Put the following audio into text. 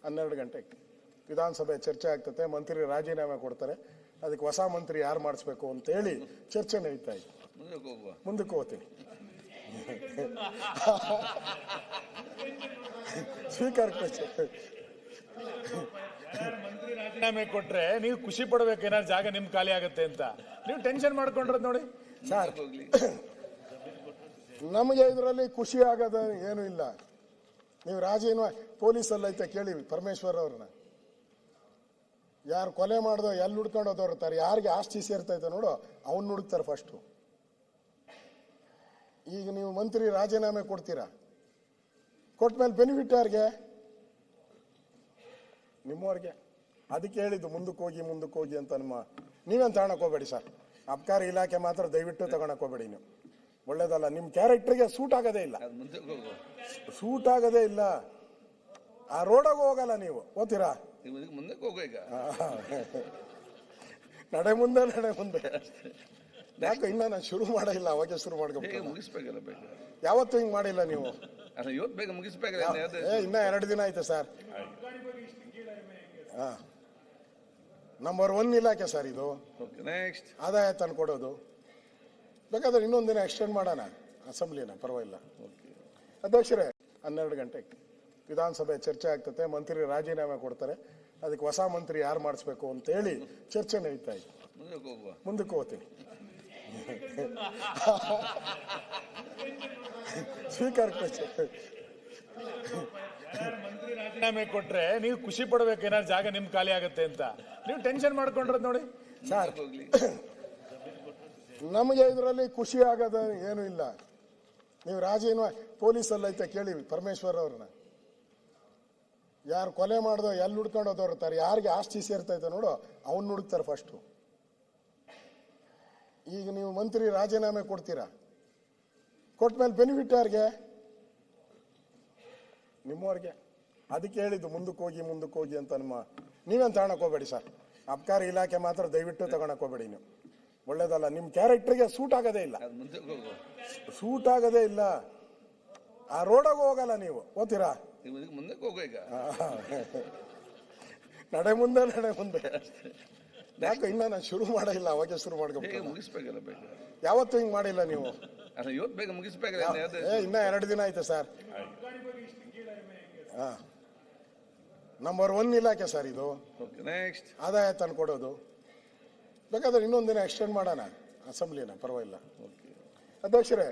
12 ಗಂಟೆಗೆ ವಿಧಾನಸಭೆ ಚರ್ಚೆ ಆಗ್ತದೆ. ಮಂತ್ರಿ ರಾಜೀನಾಮೆ ಕೊಡ್ತಾರೆ. ಅದಕ್ಕೆ ಹೊಸ ಮಂತ್ರಿ ಯಾರು ಮಾಡಿಸ್ಬೇಕು ಅಂತ ಹೇಳಿ ಚರ್ಚೆ ನಡೀತಾ ಇದೆ. ಮುಂದಕ್ಕೆ ಹೋಗ್ತೀನಿ. ಸ್ಪೀಕರ್ ಮಂತ್ರಿ ರಾಜೀನಾಮೆ ಕೊಟ್ರೆ ನೀವು ಖುಷಿ ಪಡ್ಬೇಕು, ಏನಾದ್ರು ಜಾಗ ನಿಮ್ ಖಾಲಿ ಆಗತ್ತೆ ಅಂತ. ನೀವು ಟೆನ್ಷನ್ ಮಾಡ್ಕೊಂಡ್ರದ್ ನೋಡಿ ಸರ್. ನಮಗೆ ಇದರಲ್ಲಿ ಖುಷಿ ಆಗದ ಏನು ಇಲ್ಲ. ನೀವು ರಾಜೀನಾಮೆ ಪೊಲೀಸಲ್ಲಿ ಐತೆ ಕೇಳಿ ಪರಮೇಶ್ವರ್ ಅವ್ರನ್ನ. ಯಾರು ಕೊಲೆ ಮಾಡ್ದೋ ಎಲ್ಲಿ ಹುಡ್ಕೊಂಡು ಹೋದವ್ರು ಯಾರಿಗೆ ಆಸ್ತಿ ಸೇರ್ತೈತೆ ನೋಡು ಅವನ್ನ ಹುಡುಕ್ತಾರೆ ಫಸ್ಟು. ಈಗ ನೀವು ಮಂತ್ರಿ ರಾಜೀನಾಮೆ ಕೊಡ್ತೀರಾ, ಕೊಟ್ಮೇಲೆ ಬೆನಿಫಿಟ್ ಯಾರಿಗೆ? ನಿಮ್ಮವ್ರಿಗೆ. ಅದಕ್ಕೆ ಹೇಳಿದ್ದು ಮುಂದಕ್ಕೆ ಹೋಗಿ ಅಂತ. ನೀವೇನು ತಗೊಳಕ್ ಹೋಗ್ಬೇಡಿ ಸರ್. ಅಬಕಾರಿ ಇಲಾಖೆ ಮಾತ್ರ ದಯವಿಟ್ಟು ತಗೊಳಕ್ ಹೋಗ್ಬೇಡಿ. ನೀವು ಒಳ್ಳೇದಲ್ಲ. ನಿಮ್ಮ ಕ್ಯಾರೆಕ್ಟರ್ಗೆ ಸೂಟ್ ಆಗೋದೇ ಇಲ್ಲ. ಆ ರೋಡಾಗ ಹೋಗಲ್ಲ ನೀವು. ಓದ್ತೀರಾ? ನಡೆ ಮುಂದೆ ಯಾಕೆ ಇನ್ನ ನಾನು ಶುರು ಮಾಡಿಲ್ಲ, ಅವಾಗೆ ಶುರು ಮಾಡ್ಕೋಬೇಕು. ಯಾವತ್ತೂ ಹಿಂಗ್ ಮಾಡಿಲ್ಲ ನೀವು. ಇನ್ನ 2 ದಿನ ಆಯ್ತು ಸರ್. ನಂಬರ್ 1 ಇಲಾಖೆ ಸರ್ ಇದು. ಆದಾಯ ತಂದ್ಕೊಡೋದು. ಬೇಕಾದ್ರೆ ಇನ್ನೊಂದು ದಿನ ಎಕ್ಸ್ಟೆಂಡ್ ಮಾಡೋಣ ಅಸೆಂಬ್ಲಿನ, ಪರವಾಗಿಲ್ಲ. ಅಧ್ಯಕ್ಷರೇ, 12 ಗಂಟೆಗೆ ವಿಧಾನಸಭೆ ಚರ್ಚೆ ಆಗ್ತದೆ. ಮಂತ್ರಿ ರಾಜೀನಾಮೆ ಕೊಡ್ತಾರೆ. ಅದಕ್ಕೆ ಹೊಸ ಮಂತ್ರಿ ಯಾರು ಮಾಡಿಸ್ಬೇಕು ಅಂತ ಹೇಳಿ ಚರ್ಚೆ ನಡೀತಾ ಇದೆ. ಮುಂದಕ್ಕೆ ಹೋಗ್ತೀನಿ. ಸ್ಪೀಕರ್ ಮಂತ್ರಿ ರಾಜೀನಾಮೆ ಕೊಟ್ರೆ ನೀವು ಖುಷಿ ಪಡ್ಬೇಕು, ಏನಾದ್ರು ಜಾಗ ನಿಮ್ ಖಾಲಿ ಆಗತ್ತೆ ಅಂತ. ನೀವು ಟೆನ್ಷನ್ ಮಾಡ್ಕೊಂಡ್ರದ್ ನೋಡಿ ಸರ್. ನಮಗೆ ಇದರಲ್ಲಿ ಖುಷಿ ಆಗದ ಏನು ಇಲ್ಲ. ನೀವು ರಾಜೀನಾಮೆ ಪೊಲೀಸಲ್ಲಿ ಐತೆ ಕೇಳಿ ಪರಮೇಶ್ವರ್ ಅವ್ರನ್ನ. ಯಾರು ಕೊಲೆ ಮಾಡ್ದೋ ಎಲ್ಲಿ ಹುಡ್ಕೊಂಡು ಹೋದವ್ರು ಯಾರಿಗೆ ಆಸ್ತಿ ಸೇರ್ತೈತೆ ನೋಡು ಅವನ್ನ ಹುಡುಕ್ತಾರೆ ಫಸ್ಟು. ಈಗ ನೀವು ಮಂತ್ರಿ ರಾಜೀನಾಮೆ ಕೊಡ್ತೀರಾ, ಕೊಟ್ಮೇಲೆ ಬೆನಿಫಿಟ್ ಯಾರಿಗೆ? ನಿಮ್ಮವ್ರಿಗೆ. ಅದಕ್ಕೆ ಹೇಳಿದ್ದು ಮುಂದಕ್ಕೆ ಹೋಗಿ ಅಂತ. ನೀವೇನು ತಗೊಳಕ್ ಹೋಗ್ಬೇಡಿ ಸರ್. ಅಬಕಾರಿ ಇಲಾಖೆ ಮಾತ್ರ ದಯವಿಟ್ಟು ತಗೊಳಕ್ ಹೋಗ್ಬೇಡಿ. ನೀವು ಒಳ್ಳೇದಲ್ಲ. ನಿಮ್ಮ ಕ್ಯಾರೆಕ್ಟರ್ಗೆ ಸೂಟ್ ಆಗೋದೇ ಇಲ್ಲ. ಆ ರೋಡಾಗ ಹೋಗಲ್ಲ ನೀವು. ಓದ್ತೀರಾ? ನಡೆ ಮುಂದೆ ಯಾಕೆ ಇನ್ನ ನಾನು ಶುರು ಮಾಡಿಲ್ಲ, ಅವಾಗೆ ಶುರು ಮಾಡ್ಕೋಬೇಕು. ಯಾವತ್ತೂ ಹಿಂಗ್ ಮಾಡಿಲ್ಲ ನೀವು. ಇನ್ನ 2 ದಿನ ಆಯ್ತು ಸರ್. ನಂಬರ್ 1 ಇಲಾಖೆ ಸರ್ ಇದು. ಆದಾಯ ತಂದ್ಕೊಡೋದು. ಬೇಕಾದ್ರೆ ಇನ್ನೊಂದು ದಿನ ಎಕ್ಸ್ಟೆಂಡ್ ಮಾಡೋಣ ಅಸೆಂಬ್ಲಿನ, ಪರವಾಗಿಲ್ಲ. ಅಧ್ಯಕ್ಷರೇ.